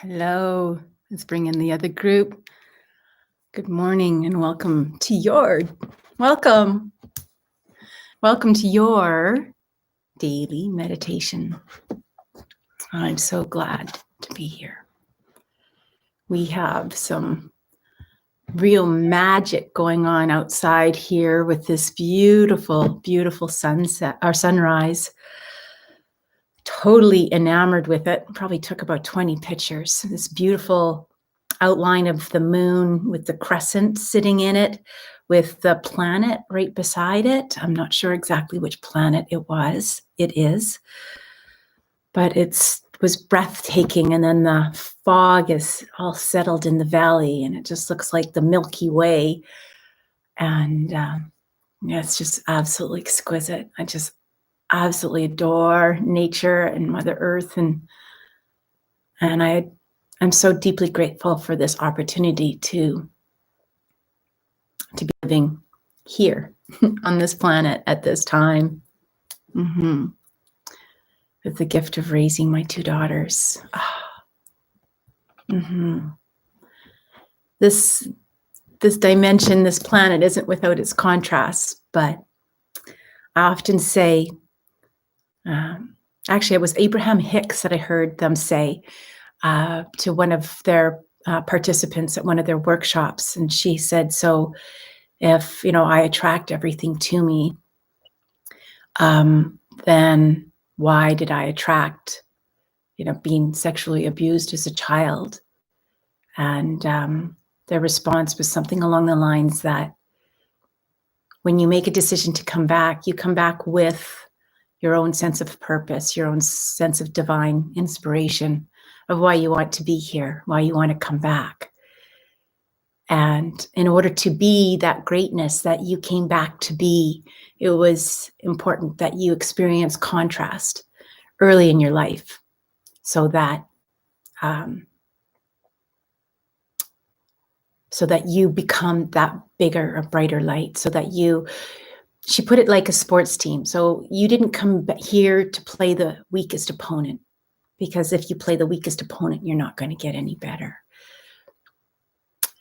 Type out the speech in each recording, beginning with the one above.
Hello, let's bring in the other group. Good morning and welcome to your daily meditation. I'm so glad to be here. We have some real magic going on outside here with this beautiful, beautiful sunset or sunrise. Totally enamored with it. Probably took about 20 pictures. This beautiful outline of the moon with the crescent sitting in it, with the planet right beside it. I'm not sure exactly which planet it is, but it was breathtaking. And then the fog is all settled in the valley and it just looks like the Milky Way. And it's just absolutely exquisite. I just absolutely adore nature and Mother Earth. And I'm so deeply grateful for this opportunity to be living here on this planet at this time, with the gift of raising my two daughters. This dimension, this planet isn't without its contrasts, but I often say, actually it was Abraham Hicks that I heard them say to one of their participants at one of their workshops. And she said, so if, I attract everything to me, then why did I attract, being sexually abused as a child? And their response was something along the lines that when you make a decision to come back, you come back with your own sense of purpose, your own sense of divine inspiration of why you want to be here, why you want to come back. And in order to be that greatness that you came back to be, it was important that you experience contrast early in your life so that you become that bigger or brighter light, so that she put it like a sports team. So you didn't come here to play the weakest opponent, because if you play the weakest opponent, you're not going to get any better.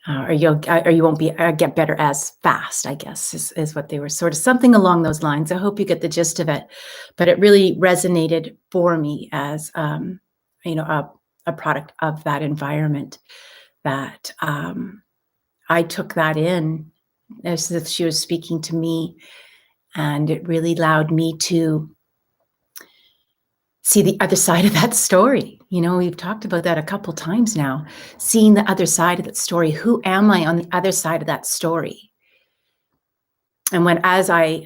Or you won't get better as fast, I guess, is what they were, sort of something along those lines. I hope you get the gist of it. But it really resonated for me as, a product of that environment, that I took that in as if she was speaking to me. And it really allowed me to see the other side of that story. We've talked about that a couple times now, seeing the other side of that story. Who am I on the other side of that story? And as I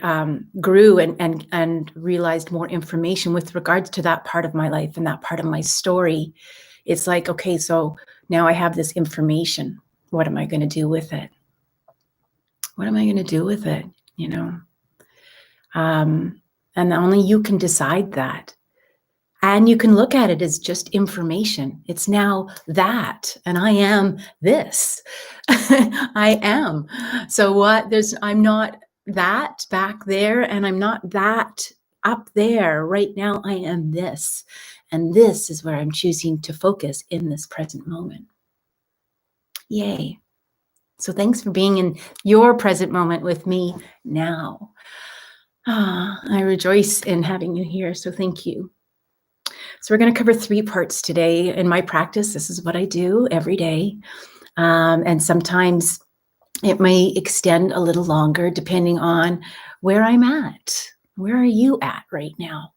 grew and realized more information with regards to that part of my life and that part of my story, it's like, okay, so now I have this information. What am I going to do with it? What am I going to do with it? And only you can decide that. And you can look at it as just information. It's now that, and I am this. I am. So what? I'm not that back there, and I'm not that up there. Right now, I am this. And this is where I'm choosing to focus in this present moment. Yay. So thanks for being in your present moment with me now. I rejoice in having you here, so thank you. So we're going to cover 3 parts today. In my practice, this is what I do every day. And sometimes it may extend a little longer depending on where I'm at. Where are you at right now?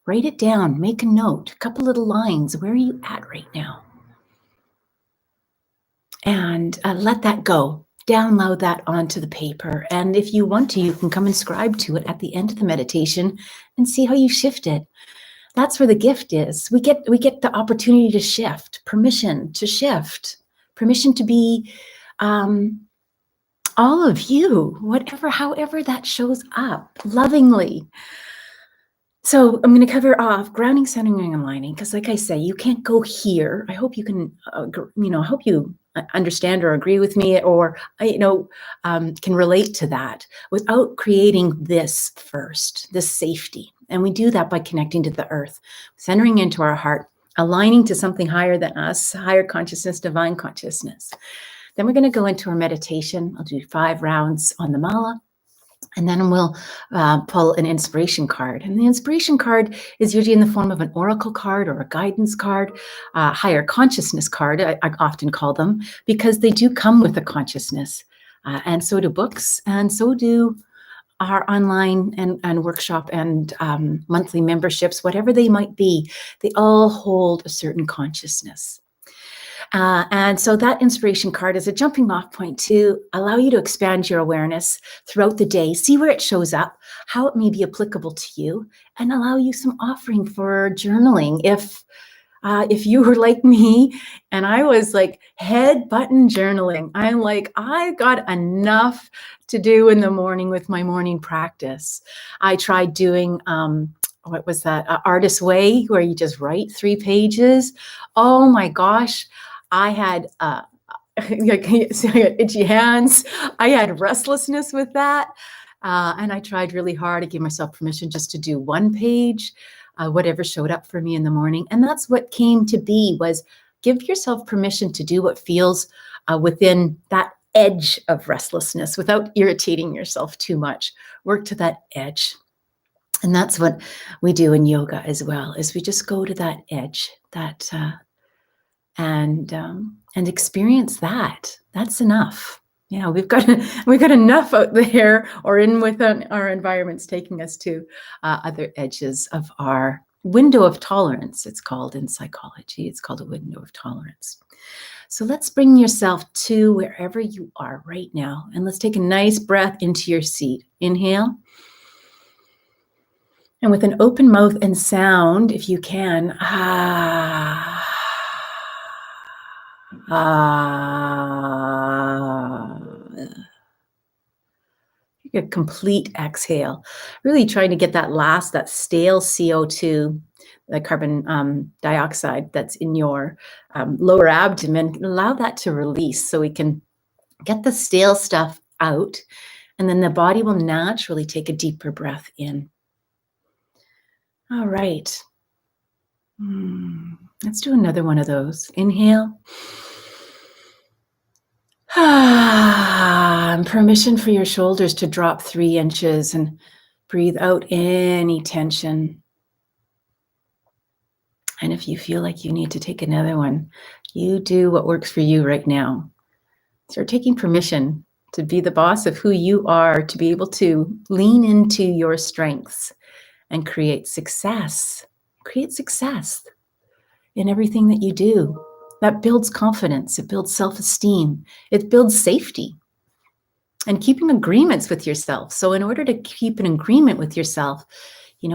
Write it down, make a note, a couple little lines. Where are you at right now? And let that go. Download that onto the paper. And if you want to, you can come and scribe to it at the end of the meditation and see how you shift it. That's where the gift is. We get the opportunity to shift, permission to shift, permission to be all of you, however that shows up, lovingly. So I'm going to cover off grounding, centering, and aligning, because like I say, you can't go here. I hope you can, I hope you understand or agree with me, or, can relate to that without creating this first, this safety. And we do that by connecting to the earth, centering into our heart, aligning to something higher than us, higher consciousness, divine consciousness. Then we're going to go into our meditation. I'll do 5 rounds on the mala. And then we'll pull an inspiration card. And the inspiration card is usually in the form of an oracle card or a guidance card, higher consciousness card, I often call them, because they do come with a consciousness. And so do books, and so do our online and workshop and monthly memberships, whatever they might be. They all hold a certain consciousness. And so that inspiration card is a jumping off point to allow you to expand your awareness throughout the day, see where it shows up, how it may be applicable to you, and allow you some offering for journaling. If you were like me and I was like head button journaling, I'm like, I got enough to do in the morning with my morning practice. I tried doing, what was that? Artist Way, where you just write 3 pages. Oh my gosh. I had itchy hands. I had restlessness with that. And I tried really hard. I gave myself permission just to do 1 page, whatever showed up for me in the morning. And that's what came to be, was give yourself permission to do what feels within that edge of restlessness without irritating yourself too much. Work to that edge. And that's what we do in yoga as well, is we just go to that edge, that and experience that. That's enough. Yeah, we've got enough out there, or in within our environments, taking us to other edges of our window of tolerance. It's called in psychology. It's called a window of tolerance. So let's bring yourself to wherever you are right now, and let's take a nice breath into your seat. Inhale. And with an open mouth and sound, if you can, a complete exhale, really trying to get that stale CO2, the carbon dioxide that's in your lower abdomen. Allow that to release so we can get the stale stuff out, and then the body will naturally take a deeper breath in. All right. Let's do another one of those. Inhale. And permission for your shoulders to drop 3 inches, and breathe out any tension. And if you feel like you need to take another one, you do what works for you right now. Start taking permission to be the boss of who you are, to be able to lean into your strengths and create success. Create success in everything that you do. That builds confidence, it builds self-esteem, it builds safety, and keeping agreements with yourself. So in order to keep an agreement with yourself,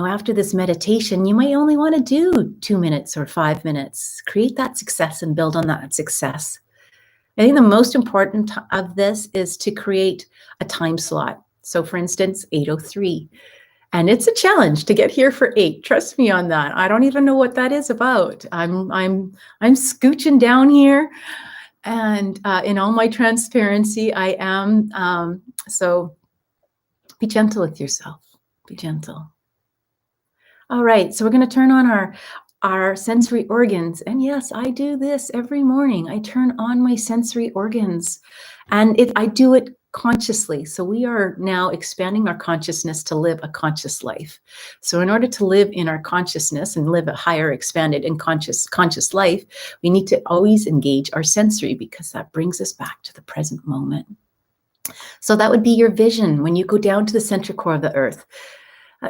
after this meditation, you might only want to do 2 minutes or 5 minutes. Create that success and build on that success. I think the most important of this is to create a time slot. So for instance, 8:03. And it's a challenge to get here for 8. Trust me on that. I don't even know what that is about. I'm scooching down here, and in all my transparency, I am. So be gentle with yourself. Be gentle. All right. So we're going to turn on our sensory organs. And yes, I do this every morning. I turn on my sensory organs, and I do it consciously. So we are now expanding our consciousness to live a conscious life. So in order to live in our consciousness and live a higher, expanded and conscious life, we need to always engage our sensory, because that brings us back to the present moment. So that would be your vision when you go down to the center core of the earth.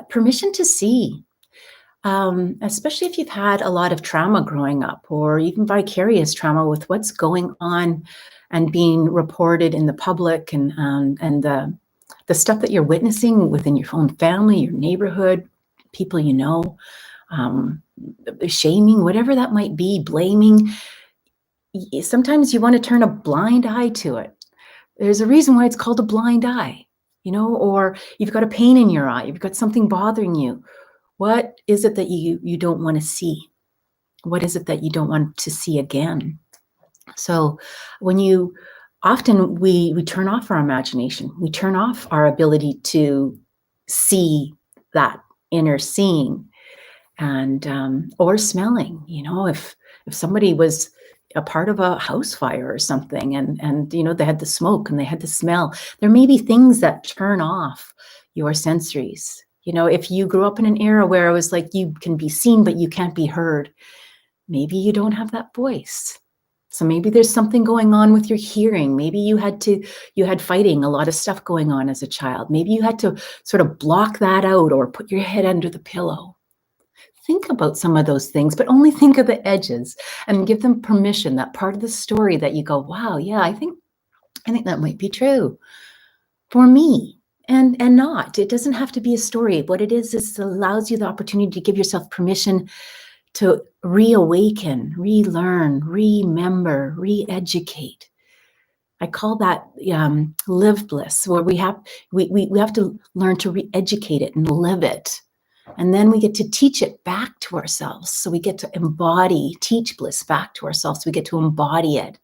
Permission to see, especially if you've had a lot of trauma growing up, or even vicarious trauma with what's going on and being reported in the public, and the stuff that you're witnessing within your own family, your neighborhood, people you know, shaming, whatever that might be, blaming. Sometimes you want to turn a blind eye to it. There's a reason why it's called a blind eye, or you've got a pain in your eye, you've got something bothering you. What is it that you don't want to see? What is it that you don't want to see again? So when often we turn off our imagination, we turn off our ability to see that inner seeing. and or smelling. If somebody was a part of a house fire or something, and they had the smoke and they had the smell, there may be things that turn off your sensories. If you grew up in an era where it was like you can be seen but you can't be heard, maybe you don't have that voice. So maybe there's something going on with your hearing. Maybe you had fighting, a lot of stuff going on as a child. Maybe you had to sort of block that out or put your head under the pillow. Think about some of those things, but only think of the edges and give them permission, that part of the story that you go, wow, yeah, I think that might be true for me. And not. It doesn't have to be a story. What it is it allows you the opportunity to give yourself permission to reawaken, relearn, remember, re-educate. I call that live bliss, where we have to learn to re-educate it and live it. And then we get to teach it back to ourselves. So we get to teach bliss back to ourselves. We get to embody it.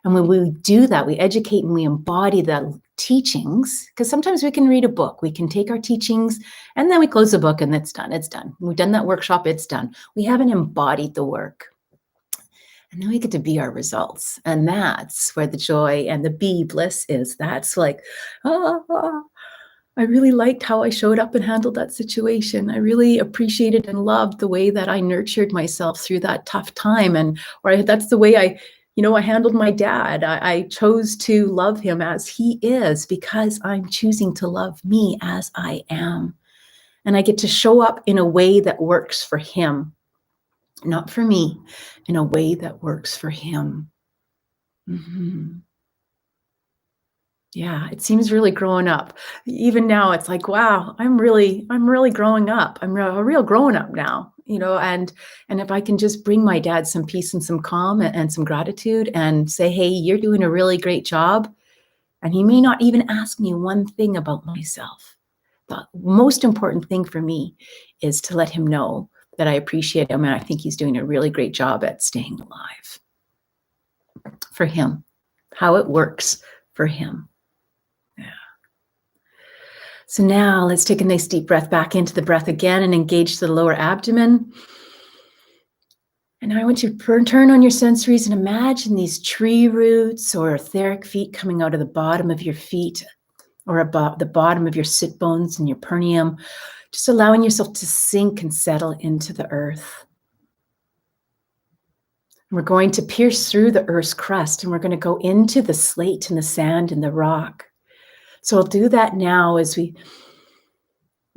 And when we do that, we educate and we embody the teachings, because sometimes we can read a book, we can take our teachings, and then we close the book and it's done. It's done. We've done that workshop, it's done. We haven't embodied the work. And then we get to be our results. And that's where the joy and the be bliss is. That's like, I really liked how I showed up and handled that situation. I really appreciated and loved the way that I nurtured myself through that tough time. That's the way I handled my dad. I chose to love him as he is because I'm choosing to love me as I am. And I get to show up in a way that works for him, not for me, in a way that works for him. Mm-hmm. Yeah, it seems really growing up. Even now, it's like, wow, I'm really growing up. I'm a real grown up now, and if I can just bring my dad some peace and some calm and some gratitude and say, hey, you're doing a really great job. And he may not even ask me one thing about myself. The most important thing for me is to let him know that I appreciate him and I think he's doing a really great job at staying alive for him, how it works for him. Yeah. So now let's take a nice deep breath back into the breath again and engage the lower abdomen. And I want you to turn on your sensories and imagine these tree roots or etheric feet coming out of the bottom of your feet or about the bottom of your sit bones and your perineum, just allowing yourself to sink and settle into the earth. And we're going to pierce through the earth's crust and we're going to go into the slate and the sand and the rock. So I'll do that now as we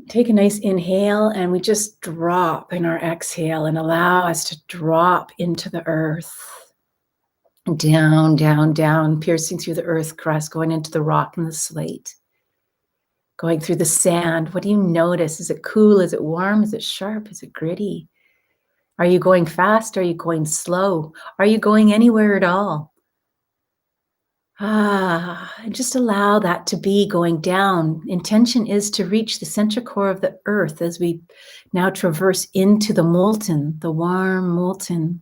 take a nice inhale and we just drop in our exhale and allow us to drop into the earth. Down, down, down, piercing through the earth crust, going into the rock and the slate. Going through the sand. What do you notice? Is it cool? Is it warm? Is it sharp? Is it gritty? Are you going fast? Are you going slow? Are you going anywhere at all? And just allow that to be going down. Intention is to reach the center core of the earth as we now traverse into the molten, the warm molten,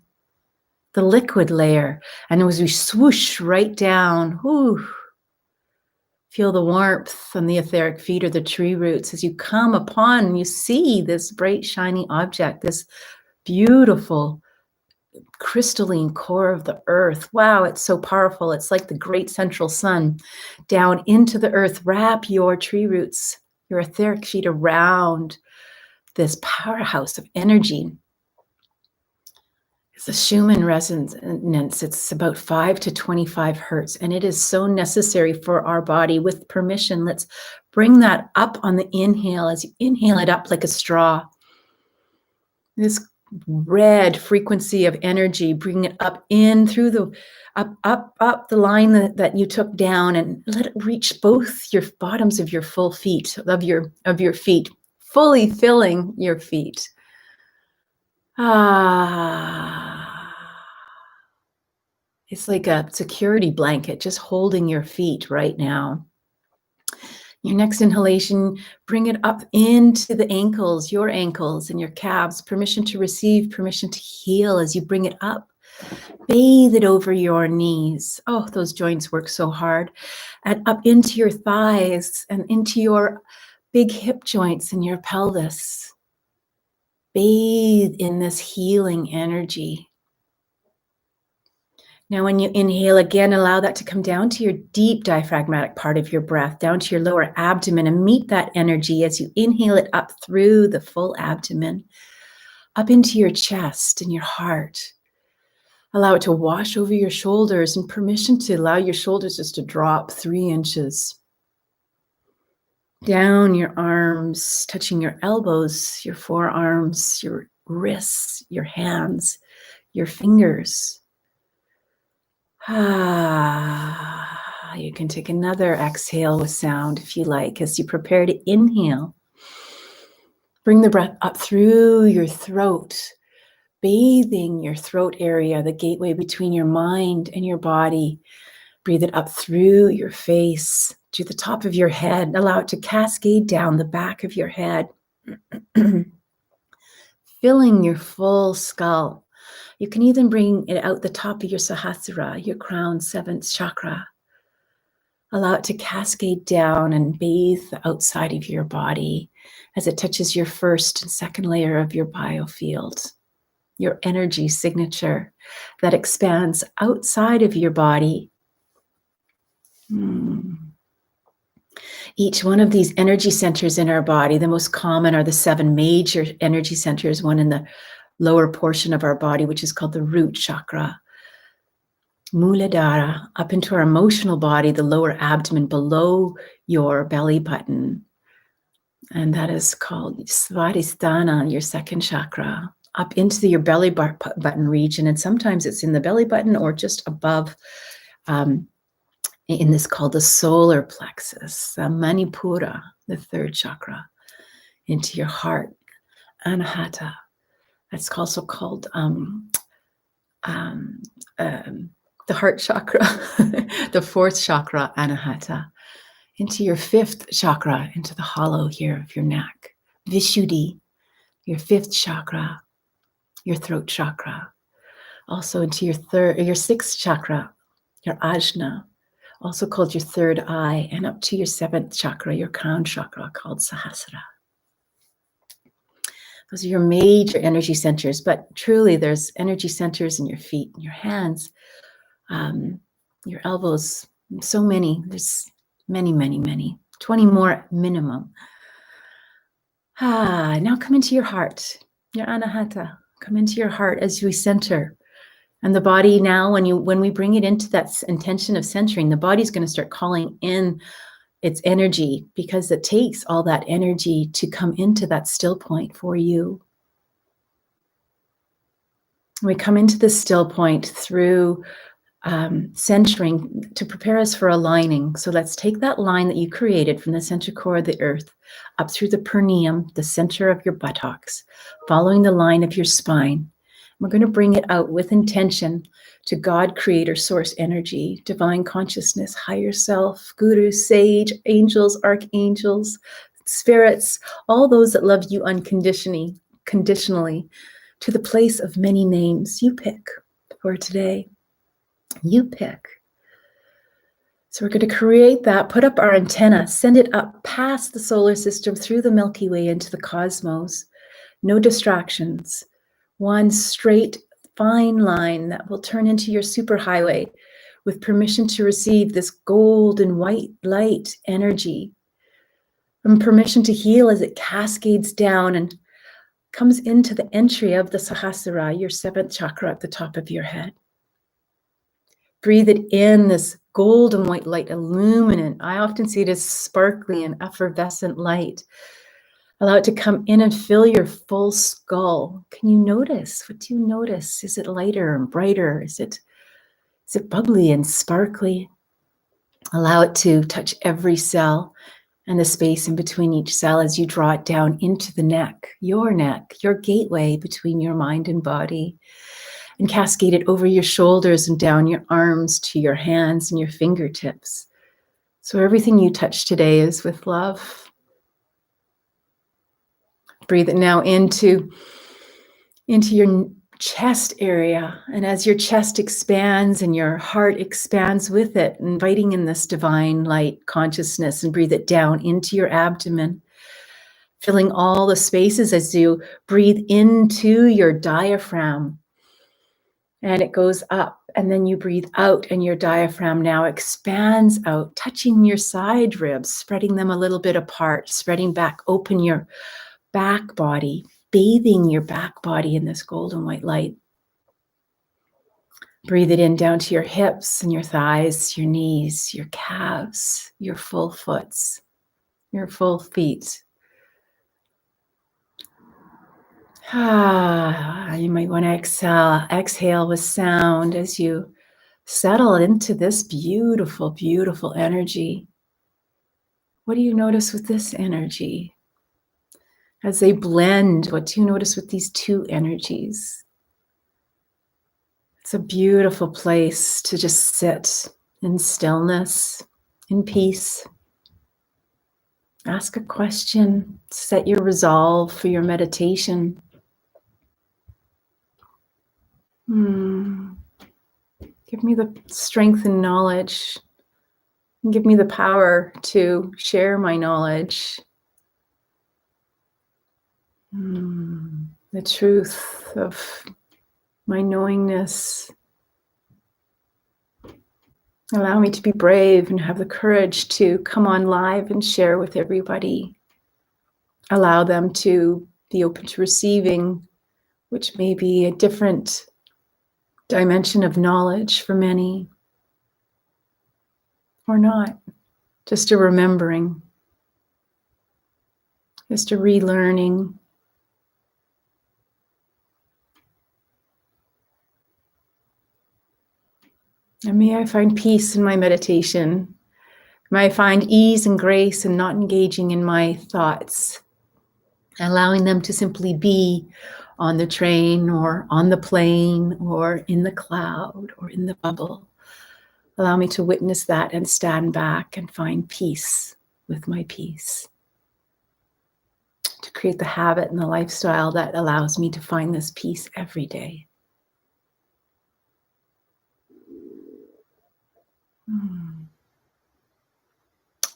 the liquid layer. And as we swoosh right down, feel the warmth on the etheric feet or the tree roots as you come upon and you see this bright, shiny object, this beautiful crystalline core of the earth. Wow, it's so powerful. It's like the great central sun down into the earth. Wrap your tree roots, your etheric feet around this powerhouse of energy. It's a Schumann resonance. It's about 5 to 25 hertz, and it is so necessary for our body. With permission, let's bring that up on the inhale as you inhale it up like a straw. This red frequency of energy, bring it up in through the up the line that you took down, and let it reach both your bottoms of your full feet, of your feet, fully filling your feet. It's like a security blanket just holding your feet right now. Your next inhalation, bring it up into the ankles, your ankles and your calves. Permission to receive, permission to heal as you bring it up. Bathe it over your knees. Oh, those joints work so hard. And up into your thighs and into your big hip joints and your pelvis. Bathe in this healing energy. Now, when you inhale again, allow that to come down to your deep diaphragmatic part of your breath, down to your lower abdomen, and meet that energy as you inhale it up through the full abdomen, up into your chest and your heart. Allow it to wash over your shoulders, and permission to allow your shoulders just to drop 3 inches. Down your arms, touching your elbows, your forearms, your wrists, your hands, your fingers. You can take another exhale with sound if you like as you prepare to inhale. Bring the breath up through your throat, bathing your throat area, the gateway between your mind and your body. Breathe it up through your face to the top of your head. Allow it to cascade down the back of your head, filling your full skull. You can even bring it out the top of your Sahasrara, your crown, 7th chakra. Allow it to cascade down and bathe the outside of your body as it touches your 1st and 2nd layer of your biofield, your energy signature that expands outside of your body. Each one of these energy centers in our body, the most common are the 7 major energy centers, one in the lower portion of our body, which is called the root chakra. Muladhara, up into our emotional body, the lower abdomen below your belly button. And that is called Svadhisthana, your 2nd chakra, up into your belly button region. And sometimes it's in the belly button or just above, in this called the solar plexus, Manipura, the 3rd chakra, into your heart, Anahata. That's also called the heart chakra, the 4th chakra, Anahata, into your 5th chakra, into the hollow here of your neck, Vishuddhi, your 5th chakra, your throat chakra, also into your 6th chakra, your Ajna, also called your 3rd eye, and up to your 7th chakra, your crown chakra, called Sahasrara. Those are your major energy centers, but truly there's energy centers in your feet and your hands, your elbows, so many. There's many, many, many, 20 more minimum. Now come into your heart, your Anahata. Come into your heart as we center. And the body now, when we bring it into that intention of centering, the body's going to start calling in its energy, because it takes all that energy to come into that still point for you. We come into the still point through centering to prepare us for aligning. So let's take that line that you created from the center core of the earth up through the perineum, the center of your buttocks, following the line of your spine. We're going to bring it out with intention to God, creator, source energy, divine consciousness, higher self, guru, sage, angels, archangels, spirits, all those that love you unconditionally, to the place of many names. You pick for today. You pick. So we're going to create that, put up our antenna, send it up past the solar system, through the Milky Way into the cosmos. No distractions. One straight, fine line that will turn into your superhighway with permission to receive this golden white light energy, and permission to heal as it cascades down and comes into the entry of the Sahasrara, your 7th chakra at the top of your head. Breathe it in, this golden white light, illuminant. I often see it as sparkly and effervescent light. Allow it to come in and fill your full skull. Can you notice? What do you notice? Is it lighter and brighter? Is it bubbly and sparkly? Allow it to touch every cell and the space in between each cell as you draw it down into the neck, your gateway between your mind and body, and cascade it over your shoulders and down your arms to your hands and your fingertips. So everything you touch today is with love. Breathe it now into your chest area. And as your chest expands and your heart expands with it, inviting in this divine light consciousness, and breathe it down into your abdomen. filling all the spaces as you breathe into your diaphragm. And it goes up, and then you breathe out, and your diaphragm now expands out, touching your side ribs, spreading them a little bit apart, spreading back, open your back body, bathing your back body in this golden white light. Breathe it in down to your hips and your thighs, your knees, your calves, your full foots, your full feet. You might want to exhale with sound as you settle into this beautiful, beautiful energy. What do you notice with this energy? As they blend, what do you notice with these two energies? It's a beautiful place to just sit in stillness, in peace. Ask a question, set your resolve for your meditation. Give me the strength and knowledge. And give me the power to share my knowledge. The truth of my knowingness. Allow me to be brave and have the courage to come on live and share with everybody. Allow them to be open to receiving, which may be a different dimension of knowledge for many, or not, just a remembering, just a relearning. And may I find peace in my meditation. May I find ease and grace in not engaging in my thoughts, allowing them to simply be on the train or on the plane or in the cloud or in the bubble. Allow me to witness that and stand back and find peace with my peace. To create the habit and the lifestyle that allows me to find this peace every day.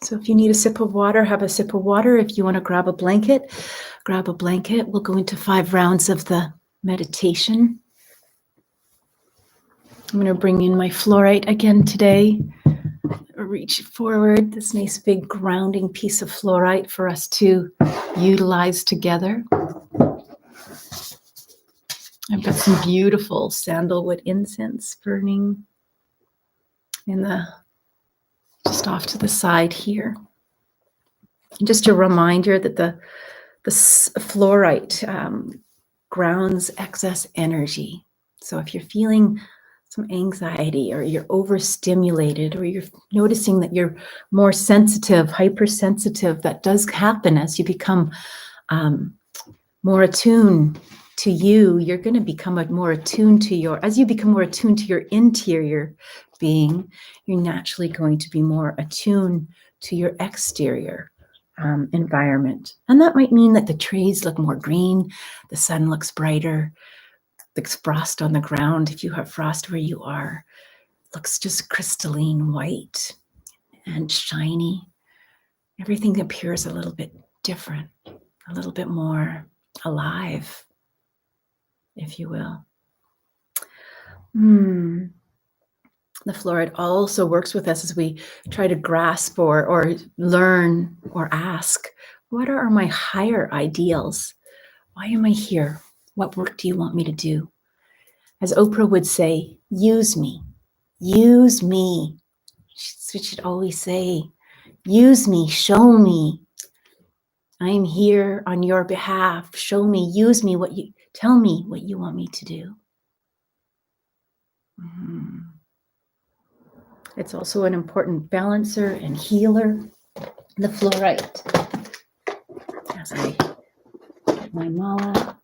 So if you need a sip of water, have a sip of water. If you want to grab a blanket, grab a blanket. We'll go into 5 rounds of the meditation. I'm going to bring in my fluorite again today. Reach forward, this nice big grounding piece of fluorite for us to utilize together. I've got some beautiful sandalwood incense burning in the just off to the side here. And just a reminder that the fluorite grounds excess energy. So if you're feeling some anxiety or you're overstimulated or you're noticing that you're more sensitive, hypersensitive, that does happen as you become more attuned to you. You're going to become more attuned to as you become more attuned to your interior being, you're naturally going to be more attuned to your exterior environment. And that might mean that the trees look more green, the sun looks brighter, there's frost on the ground. If you have frost where you are, looks just crystalline white and shiny. Everything appears a little bit different, a little bit more alive, if you will. The fluoride also works with us as we try to grasp or learn or ask, what are my higher ideals? Why am I here? What work do you want me to do? As Oprah would say, use me. Use me. She should always say, use me, show me. I'm here on your behalf. Show me, use me, tell me what you want me to do. It's also an important balancer and healer, the fluorite. As I get my mala.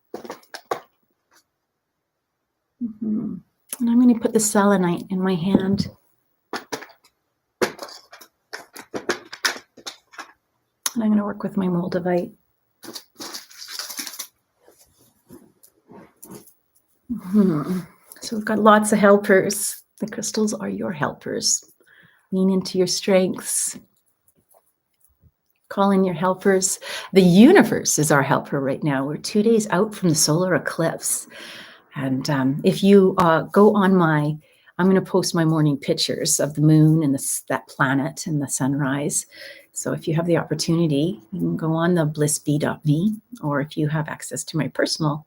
And I'm going to put the selenite in my hand. And I'm going to work with my moldavite. So we've got lots of helpers. The crystals are your helpers. Lean into your strengths. Call in your helpers. The universe is our helper right now. We're 2 days out from the solar eclipse. And if you go on I'm going to post my morning pictures of the moon and that planet and the sunrise. So if you have the opportunity, you can go on the blissbee.me, or if you have access to my personal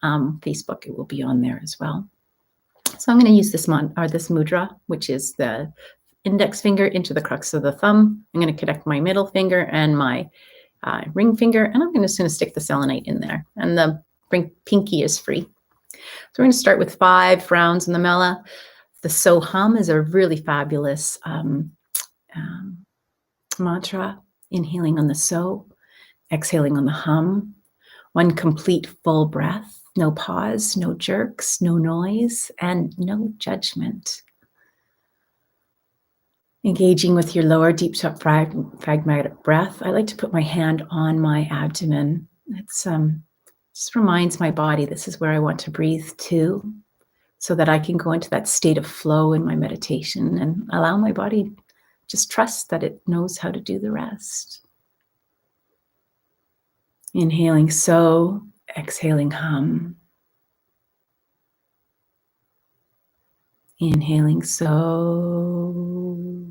Facebook, it will be on there as well. So I'm going to use this mudra, which is the index finger into the crux of the thumb. I'm going to connect my middle finger and my ring finger, and I'm just going to stick the selenite in there. And the pinky is free. So we're going to start with 5 rounds in the mela. The So Hum is a really fabulous mantra. Inhaling on the So, exhaling on the hum. 1 complete full breath, no pause, no jerks, no noise, and no judgment. Engaging with your lower deep diaphragmatic breath. I like to put my hand on my abdomen. It's just reminds my body this is where I want to breathe to, so that I can go into that state of flow in my meditation and allow my body just trust that it knows how to do the rest. Inhaling So, exhaling hum. Inhaling So,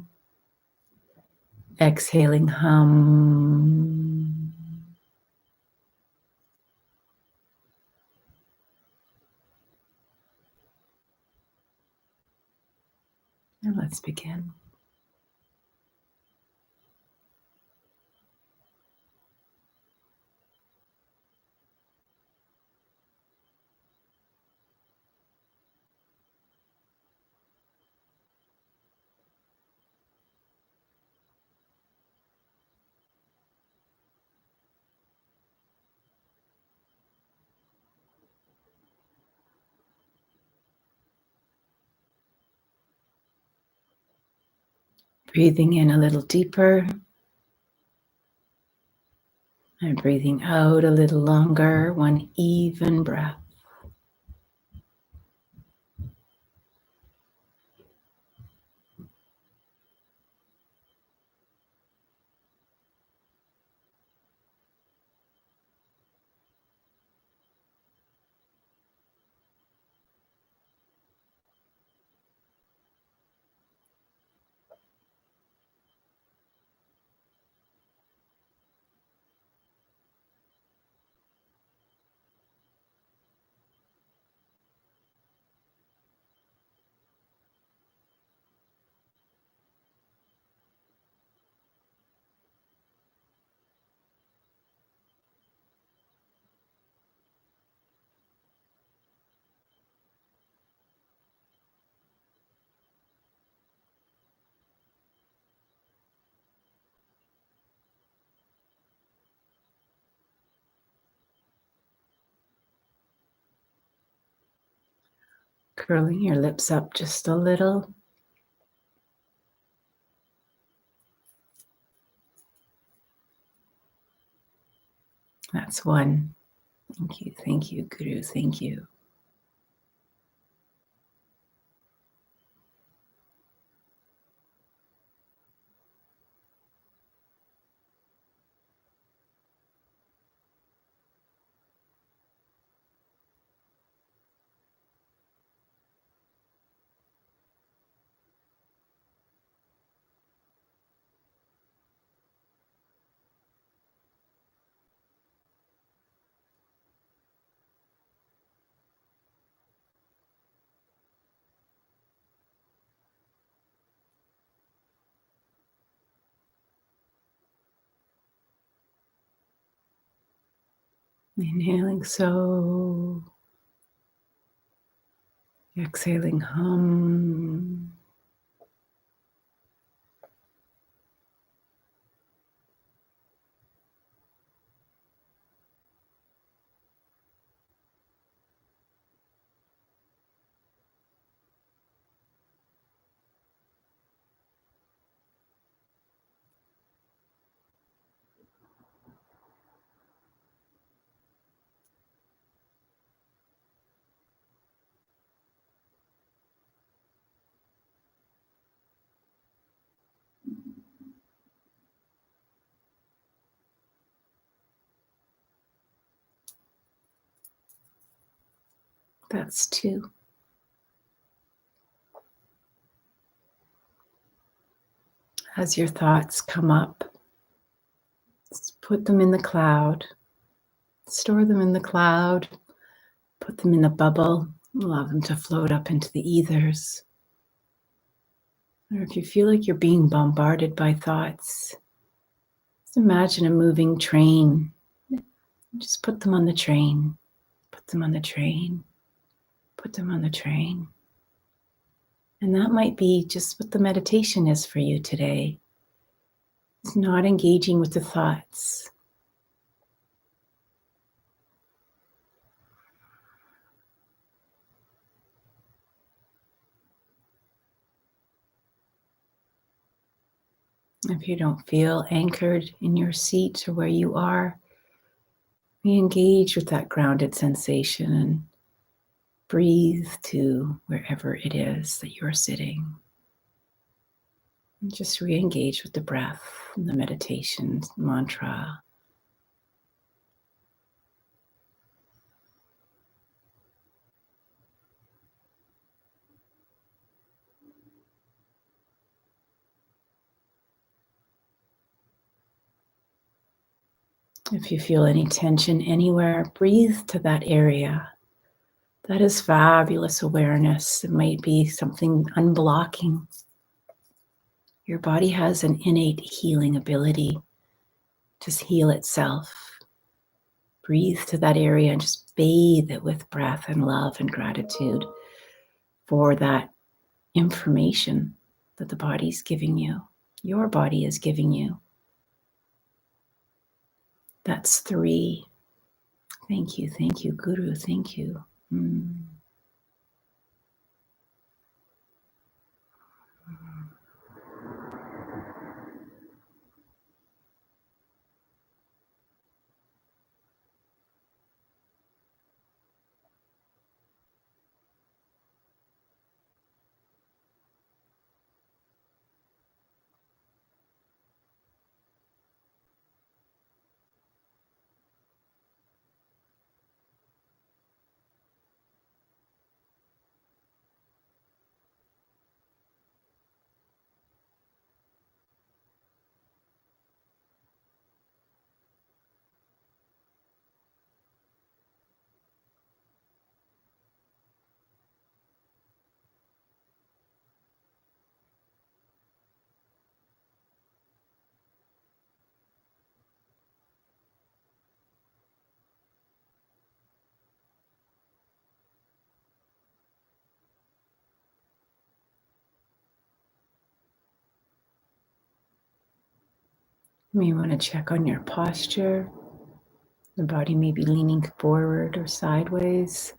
exhaling hum. And let's begin. Breathing in a little deeper and breathing out a little longer, 1 even breath. Curling your lips up just a little. That's 1. Thank you, Guru, thank you. Inhaling So, exhaling hum. That's 2. As your thoughts come up, just put them in the cloud. Store them in the cloud. Put them in the bubble. Allow them to float up into the ethers. Or if you feel like you're being bombarded by thoughts, just imagine a moving train. Just put them on the train. Put them on the train. Put them on the train. And that might be just what the meditation is for you today. It's not engaging with the thoughts. If you don't feel anchored in your seat or where you are, re-engage with that grounded sensation and breathe to wherever it is that you're sitting. And just re-engage with the breath and the meditation mantra. If you feel any tension anywhere, breathe to that area. That is fabulous awareness. It might be something unblocking. Your body has an innate healing ability to heal itself. Breathe to that area and just bathe it with breath and love and gratitude for that information that the body's giving you, your body is giving you. That's 3. Thank you, Guru, thank you. You may want to check on your posture. The body may be leaning forward or sideways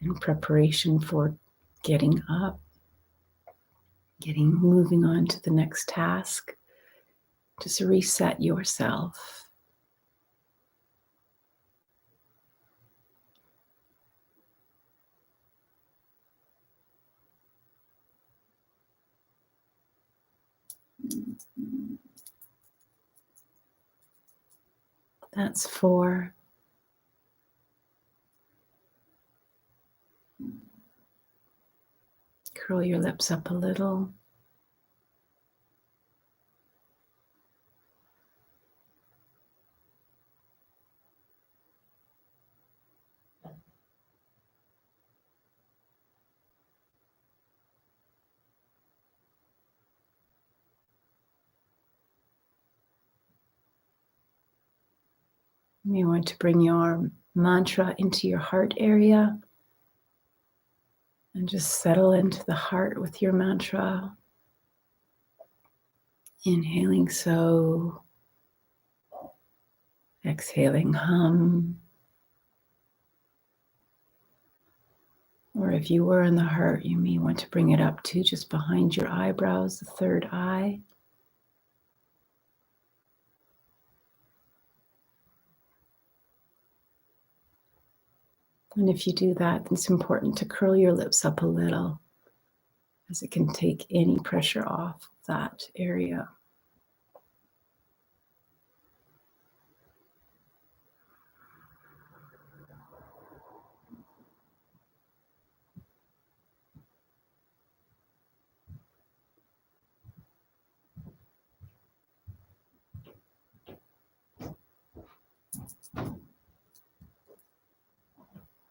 in preparation for getting up, moving on to the next task. Just reset yourself. That's 4. Curl your lips up a little. You want to bring your mantra into your heart area and just settle into the heart with your mantra. Inhaling so, exhaling hum. Or if you were in the heart, you may want to bring it up to just behind your eyebrows, the third eye. And if you do that, it's important to curl your lips up a little, as it can take any pressure off that area.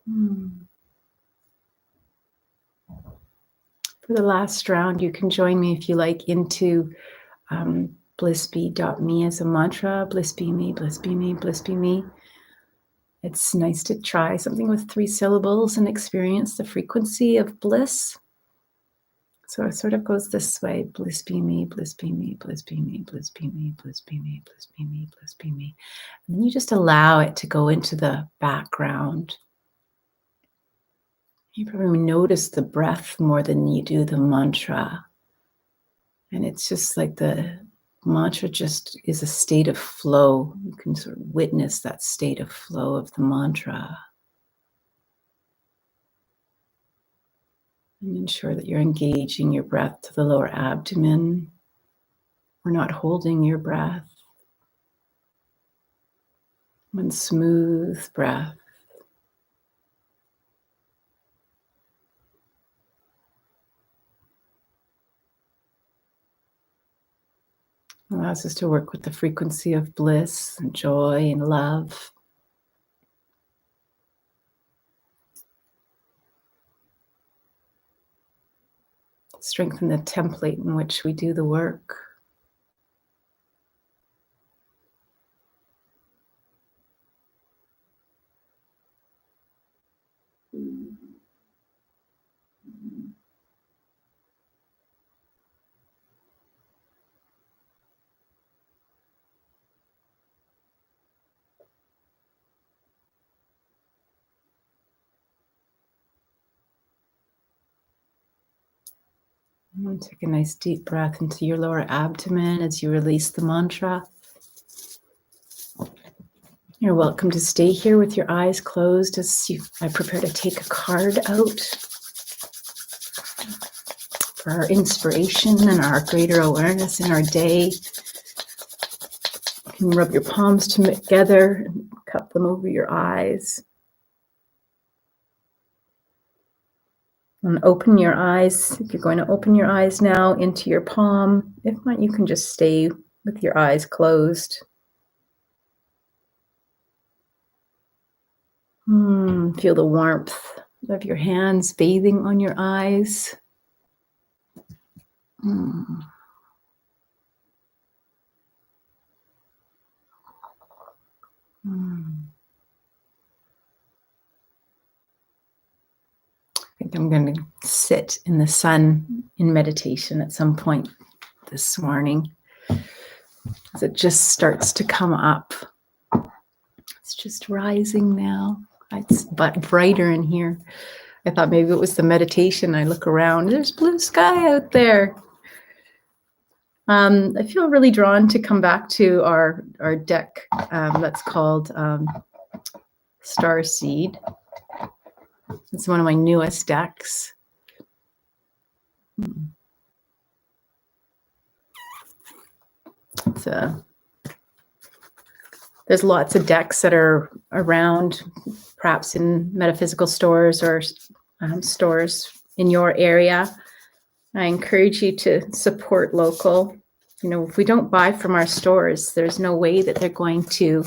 For the last round, you can join me if you like into blissbe.me as a mantra. Bliss be me, bliss be me, bliss be me. It's nice to try something with 3 syllables and experience the frequency of bliss. So it sort of goes this way: bliss be me, bliss be me, bliss be me, bliss be me, bliss be me, bliss be me, bliss be me. And then you just allow it to go into the background. You probably notice the breath more than you do the mantra. And it's just like the mantra just is a state of flow. You can sort of witness that state of flow of the mantra. And ensure that you're engaging your breath to the lower abdomen. We're not holding your breath. One smooth breath. Allows us to work with the frequency of bliss and joy and love. Strengthen the template in which we do the work. And take a nice deep breath into your lower abdomen as you release the mantra. You're welcome to stay here with your eyes closed as I prepare to take a card out for our inspiration and our greater awareness in our day. You can rub your palms together and cup them over your eyes. And open your eyes. If you're going to open your eyes now into your palm, if not, you can just stay with your eyes closed. Feel the warmth of your hands bathing on your eyes. I think I'm going to sit in the sun in meditation at some point this morning as it just starts to come up. It's just rising now. It's but brighter in here. I thought maybe it was the meditation. I look around, there's blue sky out there. I feel really drawn to come back to our deck that's called Star Seed. It's one of my newest decks. There's lots of decks that are around, perhaps in metaphysical stores or stores in your area. I encourage you to support local. You know, if we don't buy from our stores, there's no way that they're going to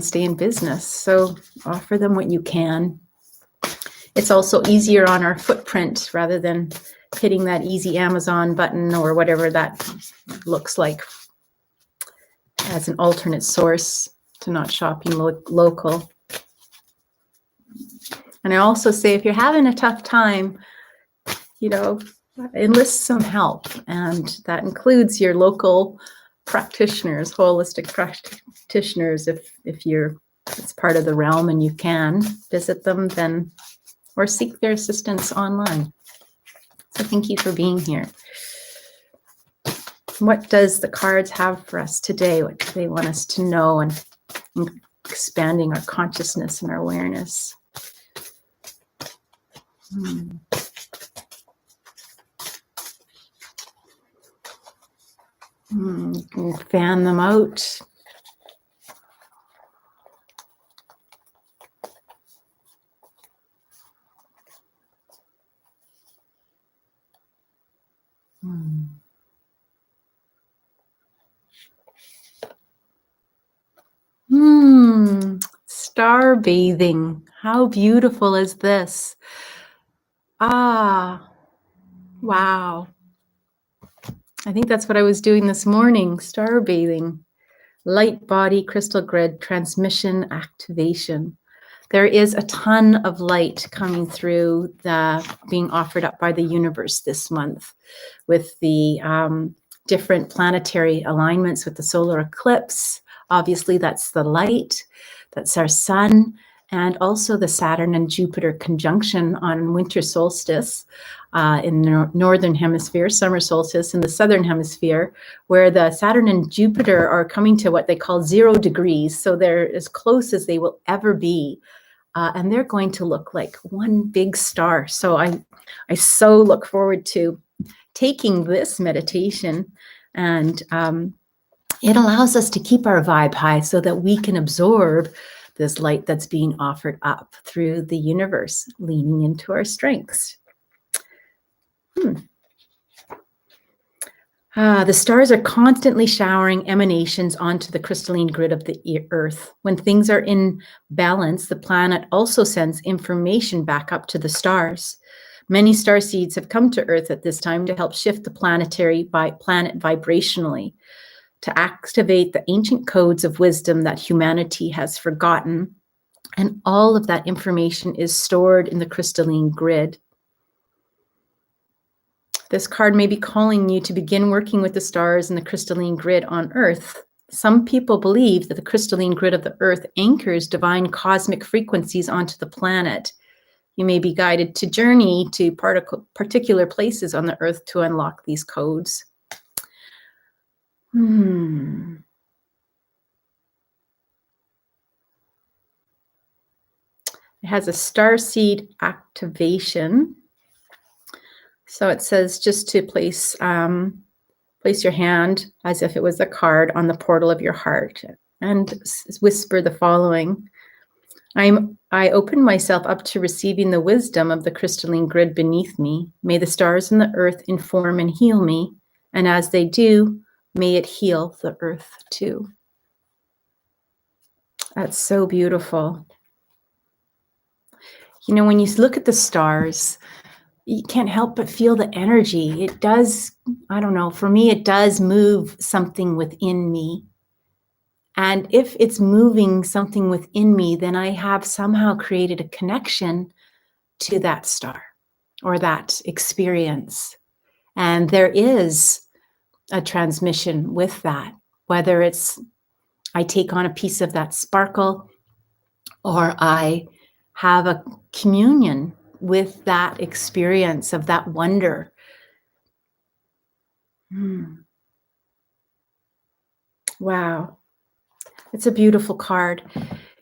stay in business. So offer them what you can. It's also easier on our footprint rather than hitting that easy Amazon button or whatever that looks like as an alternate source to not shopping local. And I also say, if you're having a tough time, you know, enlist some help. And that includes your local practitioners, holistic practitioners. If it's part of the realm and you can visit them, then, or seek their assistance online. So thank you for being here. What does the cards have for us today? What do they want us to know and expanding our consciousness and our awareness? You can fan them out. star bathing. How beautiful is this? Ah, wow. I think that's what I was doing this morning, star bathing. Light body crystal grid transmission activation. There is a ton of light coming through being offered up by the universe this month with the different planetary alignments with the solar eclipse. Obviously, that's the light, that's our sun, and also the Saturn and Jupiter conjunction on winter solstice in the northern hemisphere, summer solstice in the southern hemisphere, where the Saturn and Jupiter are coming to what they call 0 degrees. So they're as close as they will ever be. And they're going to look like one big star. So I so look forward to taking this meditation, and it allows us to keep our vibe high so that we can absorb this light that's being offered up through the universe, leaning into our strengths. The stars are constantly showering emanations onto the crystalline grid of the Earth. When things are in balance, the planet also sends information back up to the stars. Many star seeds have come to Earth at this time to help shift the planet vibrationally, to activate the ancient codes of wisdom that humanity has forgotten. And all of that information is stored in the crystalline grid. This card may be calling you to begin working with the stars and the crystalline grid on Earth. Some people believe that the crystalline grid of the Earth anchors divine cosmic frequencies onto the planet. You may be guided to journey to particular places on the Earth to unlock these codes. It has a starseed activation. So it says just to place your hand as if it was a card on the portal of your heart and whisper the following. I open myself up to receiving the wisdom of the crystalline grid beneath me. May the stars and the earth inform and heal me. And as they do, may it heal the earth too. That's so beautiful. You know, when you look at the stars, you can't help but feel the energy. It does, I don't know, for me, it does move something within me. And if it's moving something within me, then I have somehow created a connection to that star or that experience. And there is a transmission with that, whether it's I take on a piece of that sparkle or I have a communion with that experience of that wonder. Wow. It's a beautiful card.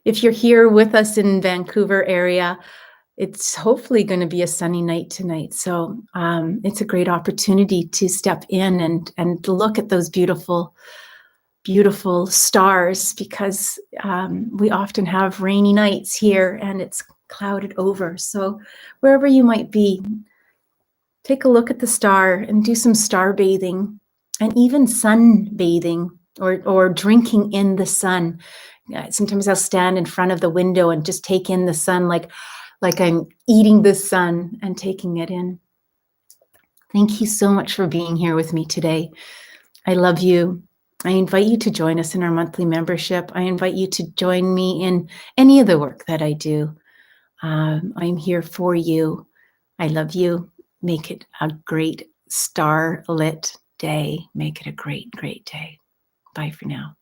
If you're here with us in Vancouver area, it's hopefully going to be a sunny night tonight. So it's a great opportunity to step in and look at those beautiful, beautiful stars, because we often have rainy nights here and it's clouded over. So wherever you might be, take a look at the star and do some star bathing and even sun bathing or drinking in the sun. Sometimes I'll stand in front of the window and just take in the sun like I'm eating the sun and taking it in. Thank you so much for being here with me today. I love you. I invite you to join us in our monthly membership. I invite you to join me in any of the work that I do. I'm here for you. I love you. Make it a great star-lit day. Make it a great, great day. Bye for now.